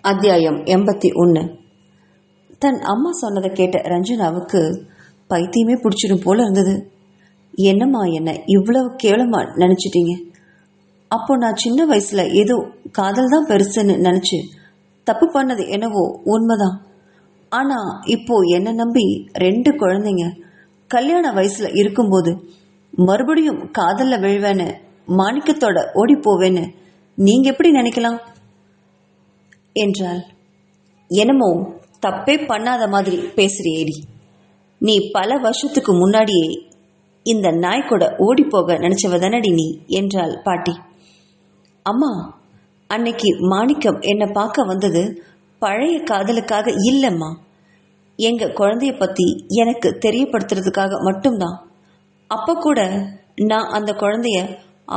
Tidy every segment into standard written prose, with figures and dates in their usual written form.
அத்தியாயம் 81. தன் அம்மா சொன்னதை கேட்ட ரஞ்சனாவுக்கு பைத்தியமே பிடிச்சிடும் போல இருந்தது. என்னம்மா என்ன இவ்வளவு கேவலமா நினைச்சிட்டீங்க? அப்போ நான் சின்ன வயசுல ஏதோ காதல் தான் பெருசுன்னு நினைச்சு தப்பு பண்ணது என்னவோ உண்மைதான். ஆனா இப்போ என்ன நம்பி 2 குழந்தைங்க கல்யாண வயசுல இருக்கும்போது மறுபடியும் காதல்ல விழுவேன்னு மாணிக்கத்தோட ஓடி போவேன்னு நீங்க எப்படி நினைக்கலாம் என்றாள். என்னமோ தப்பே பண்ணாத மாதிரி பேசுறியேடி. நீ பல வருஷத்துக்கு முன்னாடியே இந்த நாய் கூட ஓடி போக நினைச்சவ தானடி நீ என்றாள் பாட்டி. அம்மா, அன்னைக்கு மாணிக்கம் என்னை பார்க்க வந்தது பழைய காதலுக்காக இல்லைம்மா, எங்க குழந்தைய பத்தி எனக்கு தெரியப்படுத்துறதுக்காக மட்டும்தான். அப்ப கூட நான் அந்த குழந்தைய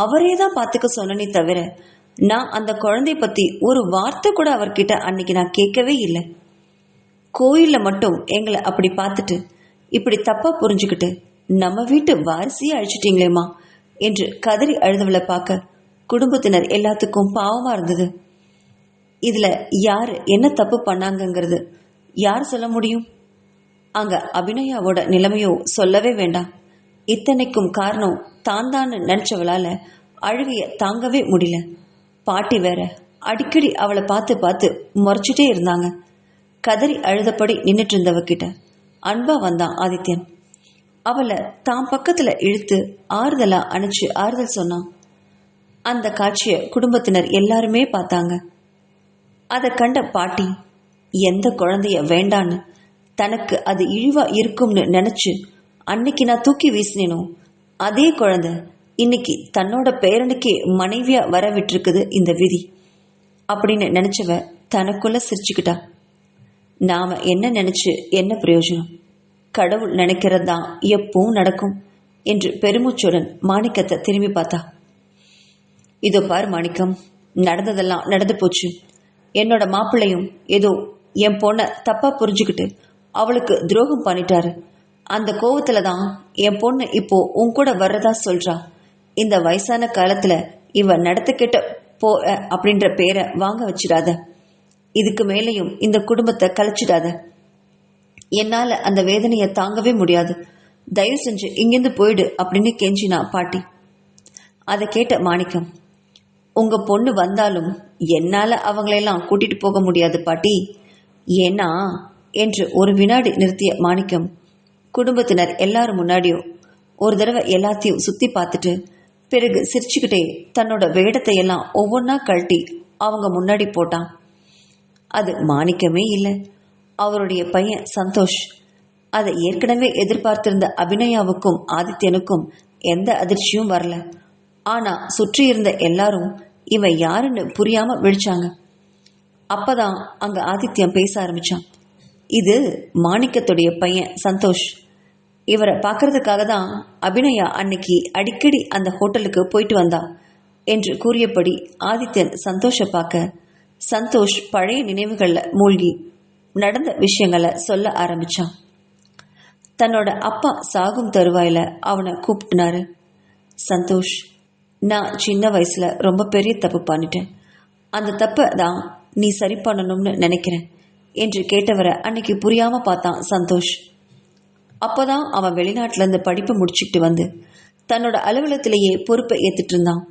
அவரே தான் பார்த்துக்க சொன்னனே தவிர நான் அந்த குழந்தைய பத்தி ஒரு வார்த்தை கூட அவர்கிட்ட அன்னைக்கு நான் கேட்கவே இல்லை. கோயில்ல மட்டும் எங்களை அப்படி பார்த்துட்டு இப்படி தப்பா புரிஞ்சுக்கிட்டு நம்ம வீட்டு வாரிசையே அழிச்சிட்டீங்களேம்மா என்று கதறி அழுதவளை பார்க்க குடும்பத்தினர் எல்லாத்துக்கும் பாவமா இருந்தது. இதுல யார் என்ன தப்பு பண்ணாங்கங்கிறது யார் சொல்ல முடியும்? அங்க அபிநயாவோட நிலைமையோ சொல்லவே வேண்டாம். இத்தனைக்கும் காரணம் தான் தான் நினைச்சவளால அழுகைய தாங்கவே முடியல. பாட்டி வேற அடிக்கடி அவளை பார்த்து பார்த்து முறைச்சிட்டே இருந்தாங்க. கதறி அழுதபடி நின்றுட்டு இருந்தவகிட்ட அன்பா வந்தான் ஆதித்யன். அவளை தான் பக்கத்துல இழுத்து ஆறுதலா அணைச்சு ஆறுதல் சொன்னான். அந்த காட்சியை குடும்பத்தினர் எல்லாருமே பார்த்தாங்க. அதை கண்ட பாட்டி எந்த குழந்தைய வேண்டான்னு தனக்கு அது இழிவா இருக்கும்னு நினைச்சு அன்னைக்கு நான் தூக்கி வீசினேனோ அதே குழந்தை இன்னைக்கு தன்னோட பேரனுக்கே மனைவியா வர விட்டுருக்குது இந்த விதி அப்படின்னு நினைச்சவ தனக்குள்ள சிரிச்சுக்கிட்டா. நாம என்ன நினைச்சு என்ன பிரயோஜனம்? கடவுள் நினைக்கிறதுதான் எப்பவும் நடக்கும் என்று பெருமூச்சுடன் மாணிக்கத்தை திரும்பி பார்த்தா. இதோ பார் மாணிக்கம், நடந்ததெல்லாம் நடந்து போச்சு. என்னோட மாப்பிள்ளையும் ஏதோ என் பொண்ணை தப்பா புரிஞ்சுக்கிட்டு அவளுக்கு துரோகம் பண்ணிட்டாரு. அந்த கோவத்துல தான் என் பொண்ணு இப்போ உன் கூட வர்றதா சொல்றா. இந்த வயசான காலத்துல இவ நடத்துக்கிட்ட போ அப்படின்ற பேரை வாங்க வச்சிடாத. இதுக்கு மேலையும் இந்த குடும்பத்தை கலைச்சிடாத. என்னால அந்த வேதனையை தாங்கவே முடியாது. தயவு செஞ்சு இங்கிருந்து போயிடு அப்படின்னு கெஞ்சினா பாட்டி. அதை கேட்ட மாணிக்கம், உங்க பொண்ணு வந்தாலும் என்னால அவங்களையெல்லாம் கூட்டிட்டு போக முடியாது பாட்டி. ஏன்னா என்று ஒரு வினாடி நிறுத்திய மாணிக்கம் குடும்பத்தினர் எல்லாரும் முன்னாடியும் ஒரு தடவை எல்லாத்தையும் சுத்தி பார்த்துட்டு பிறகு சிரிச்சுக்கிட்டே தன்னோட வேடத்தை எல்லாம் ஒவ்வொன்றா கழட்டி அவங்க முன்னாடி போட்டான். அது மாணிக்கமே இல்லை, அவருடைய பையன் சந்தோஷ். அதை ஏற்கனவே எதிர்பார்த்திருந்த அபிநயாவுக்கும் ஆதித்யனுக்கும் எந்த அதிர்ச்சியும் வரல. ஆனா சுற்றி இருந்த எல்லாரும் இவன் யாருன்னு புரியாம விழிச்சாங்க. அப்பதான் அங்க ஆதித்யன் பேச ஆரம்பிச்சான். இது மாணிக்கத்துடைய பையன் சந்தோஷ். இவரை பார்க்கறதுக்காக தான் அபிநயா அன்னைக்கு அடிக்கடி அந்த ஹோட்டலுக்கு போயிட்டு வந்தா என்று கூறியபடி ஆதித்யன் சந்தோஷை பார்க்க சந்தோஷ் பழைய நினைவுகள்ல மூழ்கி நடந்த விஷயங்களை சொல்ல ஆரம்பிச்சான். தன்னோட அப்பா சாகும் தருவாயில அவனை கூப்பிட்டுனாரு. சந்தோஷ், நான் சின்ன வயசுல ரொம்ப பெரிய தப்பு பண்ணிட்டேன். அந்த தப்பை தான் நீ சரி பண்ணணும்னு நினைக்கிறேன் என்று கேட்டவரை அன்னைக்கு புரியாம பார்த்தான் சந்தோஷ். அப்போதான் அவன் வெளிநாட்டுல இருந்து படிப்பு முடிச்சுக்கிட்டு வந்து தன்னோட அலுவலகத்திலேயே பொறுப்பை ஏத்துட்டு இருந்தான்.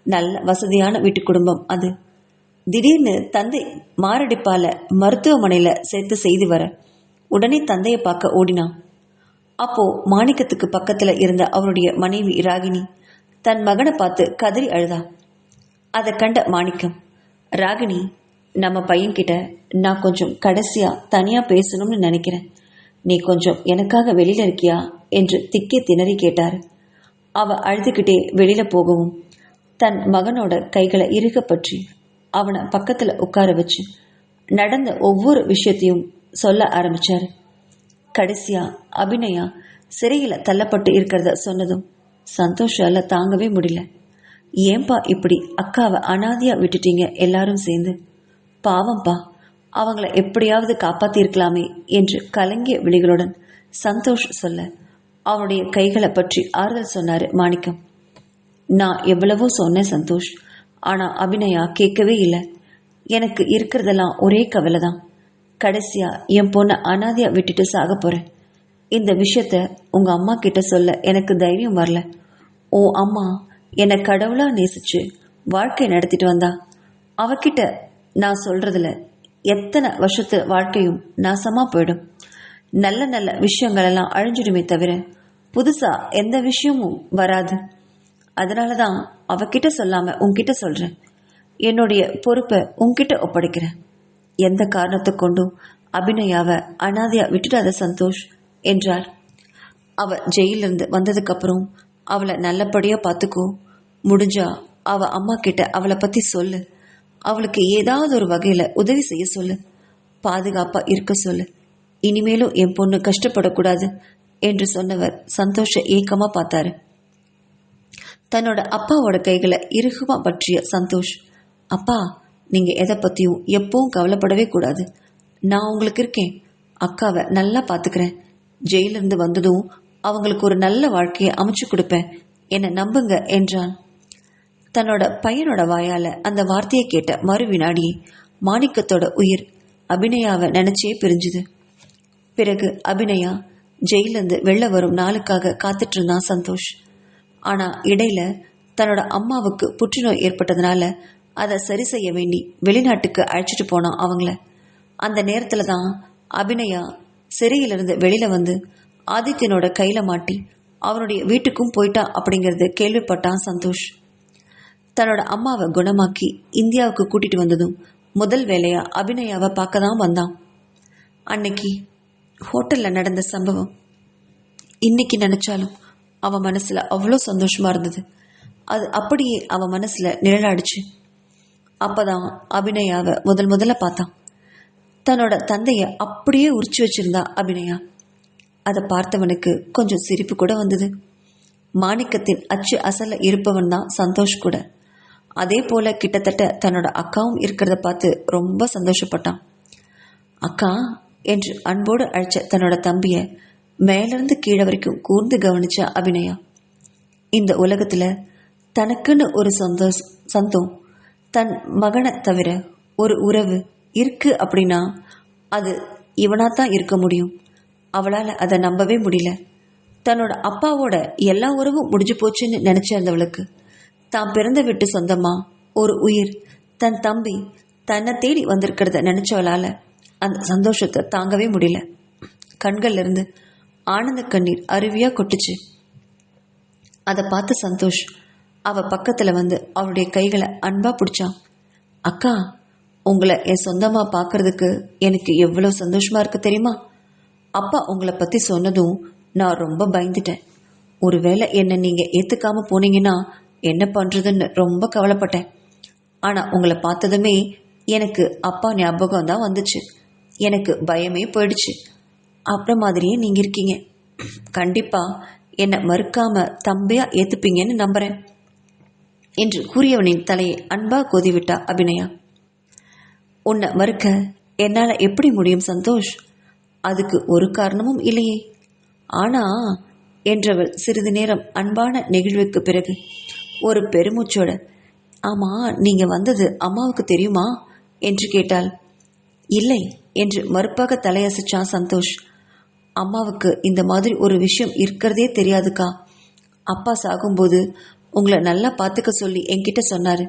நல்ல வசதியான வீட்டு குடும்பம் அது. திடீர்னு தந்தை மாரடைப்பால மருத்துவமனையில சேர்த்து செய்து வர உடனே தந்தையை பார்க்க ஓடினான். அப்போ மாணிக்கத்துக்கு பக்கத்துல இருந்த அவருடைய மனைவி ராகினி தன் மகனை பார்த்து கதறி அழுதா. அதை கண்ட மாணிக்கம், ராகினி, நம்ம பையன்கிட்ட நான் கொஞ்சம் கடைசியா தனியா பேசணும்னு நினைக்கிறேன். நீ கொஞ்சம் எனக்காக வெளியில இருக்கியா என்று திக்கே திணறி கேட்டாரு. அவ அழுதுகிட்டே வெளியில போகவும் தன் மகனோட கைகளை இறுக பற்றி அவனை பக்கத்துல உட்கார வச்சு நடந்த ஒவ்வொரு விஷயத்தையும் சொல்ல ஆரம்பிச்சாரு. கடைசியா அபிநயா சிறையில தள்ளப்பட்டு இருக்கிறத சொன்னதும் சந்தோஷால தாங்கவே முடியல. ஏன்பா இப்படி அக்காவை அனாதையா விட்டுட்டீங்க எல்லாரும் சேர்ந்து? பாவம்பா, அவங்கள எப்படியாவது காப்பாத்தி இருக்கலாமே என்று கலங்கிய விழிகளுடன் சந்தோஷ் சொல்ல அவனுடைய கைகளை பற்றி ஆறுதல் சொன்னாரு மாணிக்கம். நான் எவ்வளவோ சொன்னேன் சந்தோஷ், ஆனா அபிநயா கேட்கவே இல்லை. எனக்கு இருக்கிறதெல்லாம் ஒரே கவலை தான். கடைசியா என் பொண்ணை அனாதையா விட்டுட்டு சாக போறேன். இந்த விஷயத்த உங்க அம்மா கிட்ட சொல்ல எனக்கு தைரியம் வரல. ஓ அம்மா என்னை கடவுளா நேசிச்சு வாழ்க்கை நடத்திட்டு வந்தா. அவகிட்ட நான் சொல்றதுல எத்தனை வருஷத்து வாழ்க்கையும் நாசமா போயிடும். நல்ல நல்ல விஷயங்கள் எல்லாம் அழிஞ்சிடுமே தவிர புதுசா எந்த விஷயமும் வராது. அதனாலதான் அவகிட்ட சொல்லாம உன்கிட்ட சொல்றேன். என்னுடைய பொறுப்பை உன்கிட்ட ஒப்படைக்கிறேன். எந்த காரணத்தை கொண்டும் அபிநயாவை அனாதையா விட்டுடாத சந்தோஷ் என்றார். அவ ஜெயிலிருந்து வந்ததுக்கு அப்புறம் அவளை நல்லபடியா பார்த்துக்கோ. முடிஞ்சா அவ அம்மா கிட்ட அவளை பத்தி சொல்லு. அவளுக்கு ஏதாவது ஒரு வகையில உதவி செய்ய சொல்லு. பாதுகாப்பா இருக்க சொல்லு. இனிமேலும் என் பொண்ணு கஷ்டப்படக்கூடாது என்று சொன்னவர் சந்தோஷ ஏக்கமா பார்த்தாரு. தன்னோட அப்பாவோட கைகளை இறுகுமா பற்றிய சந்தோஷ், அப்பா நீங்க எதை பத்தியும் எப்பவும் கவலைப்படவே கூடாது. நான் உங்களுக்கு இருக்கேன். அக்காவை நல்லா பாத்துக்கிறேன். ஜெயிலிருந்து வந்ததும் அவங்களுக்கு ஒரு நல்ல வாழ்க்கையை அமைச்சு கொடுப்பேன். என்னை நம்புங்க என்றான். தன்னோட பையனோட வாயால அந்த வார்த்தையை கேட்ட மறு வினாடியே மாணிக்கத்தோட உயிர் அபிநயாவை நினைச்சே பிரிஞ்சுது. பிறகு அபிநயா ஜெயிலிருந்து வெளில வரும் நாளுக்காக காத்துட்டு இருந்தான் சந்தோஷ். ஆனா இடையில தன்னோட அம்மாவுக்கு புற்றுநோய் ஏற்பட்டதுனால அதை சரி செய்ய வேண்டி வெளிநாட்டுக்கு அழைச்சிட்டு போனான் அவங்கள. அந்த நேரத்துல தான் அபிநயா சிறையிலிருந்து வெளியில வந்து ஆதித்யனோட கையில மாட்டி அவனுடைய வீட்டுக்கும் போயிட்டா அப்படிங்கறது கேள்விப்பட்டான் சந்தோஷ். தன்னோட அம்மாவை குணமாக்கி இந்தியாவுக்கு கூட்டிட்டு வந்ததும் முதல் வேலையா அபிநயாவை பார்க்க தான் வந்தான். அன்னைக்கு ஹோட்டல்ல நடந்த சம்பவம் இன்னைக்கு நினைச்சாலும் அவன் மனசுல அவ்வளோ சந்தோஷமா இருந்தது. அது அப்படியே அவன் மனசுல நிழலாடிச்சு. அப்பதான் அபிநயாவை முதல்ல பார்த்தான். தன்னோட தந்தைய அப்படியே உரிச்சு வச்சிருந்தா அபிநயா. அதை பார்த்தவனுக்கு கொஞ்சம் சிரிப்பு கூட வந்தது. மாணிக்கத்தின் அச்சு அசல இருப்பவன் தான் சந்தோஷ் கூட. அதே போல கிட்டத்தட்ட தன்னோட அக்காவும் இருக்கிறத பார்த்து ரொம்ப சந்தோஷப்பட்டான். அக்கா என்று அன்போடு அழைச்ச தன்னோட தம்பிய மேலிருந்து கீழே வரைக்கும் கூர்ந்து கவனிச்ச அபிநயா. இந்த உலகத்துல தனக்குன்னு ஒரு சொந்தம் தன் மகனை தவிர ஒரு உறவு இருக்கு அப்படின்னா அது இவனாத்தான் இருக்க முடியும். அவளால அதை நம்பவே முடியல. தன்னோட அப்பாவோட எல்லா உறவும் முடிஞ்சு போச்சுன்னு நினைச்சிருந்தவளுக்கு தான் பிறந்த வீட்டு சொந்தமா ஒரு உயிர் தன் தம்பி தன்னை தேடி வந்திருக்கிறத நினைச்சவளால அந்த சந்தோஷத்தை தாங்கவே முடியல. கண்கள்ல இருந்து ஆனந்த கண்ணீர் அருவியா கொட்டுச்சு. அதை பார்த்து சந்தோஷ் அவ பக்கத்துல வந்து அவளுடைய கைகளை அன்பா பிடிச்சான். அக்கா உங்களை என் சொந்தமா பாக்குறதுக்கு எனக்கு எவ்வளவு சந்தோஷமா இருக்கு தெரியுமா? அப்பா உங்களை பத்தி சொன்னதும் நான் ரொம்ப பயந்துட்டேன். ஒருவேளை என்ன நீங்க ஏத்துக்காம போனீங்கன்னா என்ன பண்றதுன்னு ரொம்ப கவலைப்பட்டேன். ஆனா உங்களை பார்த்ததுமே எனக்கு அப்பா ஞாபகம் தான் வந்துச்சு. எனக்கு பயமே போயிடுச்சு. அப்புறம் மாதிரியே நீங்க இருக்கீங்க. கண்டிப்பா என்னை மறுக்காம தம்பியா ஏத்துப்பீங்கன்னு நம்புறேன் என்று கூறியவனின் தலையை அன்பா கோதிவிட்டா அபிநயா. உன்னை மறுக்க என்னால எப்படி முடியும் சந்தோஷ்? அதுக்கு ஒரு காரணமும் இல்லையே. ஆனா என்றவள் சிறிது நேரம் அன்பான நெகிழ்வுக்கு பிறகு ஒரு பெருமூச்சோட, ஆமா நீங்க வந்தது அம்மாவுக்கு தெரியுமா என்று கேட்டாள். இல்லை என்று மறுப்பாக தலையசைச்சான் சந்தோஷ். அம்மாவுக்கு இந்த மாதிரி ஒரு விஷயம் இருக்கிறதே தெரியாதுக்கா. அப்பா சாகும்போது உங்களை நல்லா பார்த்துக்க சொல்லி என்கிட்ட சொன்னாரு.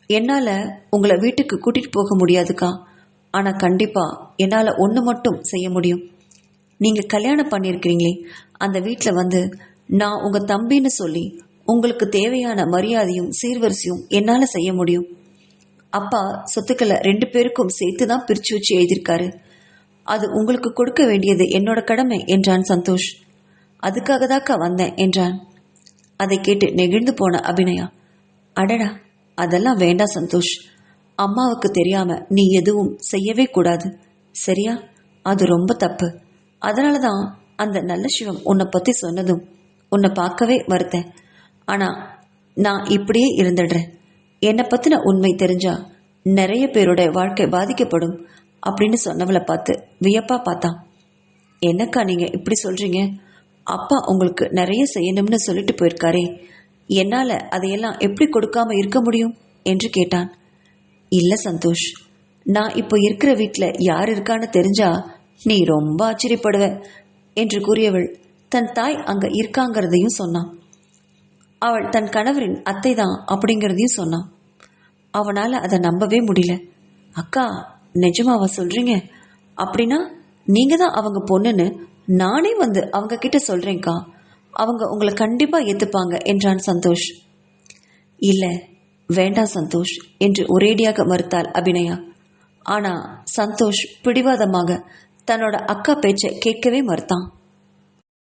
என்னால உங்களை வீட்டுக்கு கூட்டிட்டு போக முடியாதுக்கா. ஆனா கண்டிப்பா என்னால ஒண்ணு மட்டும் செய்ய முடியும். நீங்க கல்யாணம் பண்ணிருக்கிறீங்களே அந்த வீட்டுல வந்து நான் உங்க தம்பின்னு சொல்லி உங்களுக்கு தேவையான மரியாதையும் சீர்வரிசையும் என்னால செய்ய முடியும். அப்பா சொத்துக்களை 2 பேருக்கும் சேர்த்துதான் பிரிச்சு வச்சு எழுதியிருக்காரு. அது உங்களுக்கு கொடுக்க வேண்டியது என்னோட கடமை என்றான் சந்தோஷ். அதுக்காக தாக்கா வந்தேன் என்றான். அதை கேட்டு நெகிழ்ந்து போன அபிநயா, அடடா அதெல்லாம் வேண்டாம் சந்தோஷ். அம்மாவுக்கு தெரியாம நீ எதுவும் செய்யவே கூடாது சரியா? அது ரொம்ப தப்பு. அதனாலதான் அந்த நல்ல சிவம் உன்னை பத்தி சொன்னதும் உன்னை பார்க்கவே வருத்தேன். ஆனா நான் இப்படியே இருந்துடுறேன். என்னை பத்தின உண்மை தெரிஞ்சா நிறைய பேரோட வாழ்க்கை பாதிக்கப்படும் அப்படின்னு சொன்னவளை பார்த்து வியப்பா பார்த்தான். என்னக்கா நீங்க இப்படி சொல்றீங்க? அப்பா உங்களுக்கு நிறைய செய்யணும்னு சொல்லிட்டு போயிருக்காரே, என்னால அதையெல்லாம் எப்படி கொடுக்காம இருக்க முடியும் என்று கேட்டான். இல்லை சந்தோஷ், நான் இப்போ இருக்கிற வீட்டில் யார் இருக்கான்னு தெரிஞ்சா நீ ரொம்ப ஆச்சரியப்படுவ என்று கூறியவள் தன் தாய் அங்கே இருக்காங்கிறதையும் சொன்னான். அவள் தன் கணவரின் அத்தை தான் அப்படிங்கிறதையும் சொன்னான். அவனால் அதை நம்பவே முடியல. அக்கா, நிஜமாவா சொல்றீங்க? அப்படின்னா நீங்க தான் அவங்க பொண்ணுன்னு நானே வந்து அவங்க கிட்ட சொல்றேன்க்கா. அவங்க உங்களை கண்டிப்பா ஏத்துப்பாங்க என்றான் சந்தோஷ். இல்லை, வேண்டாம் சந்தோஷ் என்று ஒரேடியாக மறுத்தாள் அபிநயா. ஆனா சந்தோஷ் பிடிவாதமாக தன்னோட அக்கா பேச்சை கேட்கவே மறுத்தான்.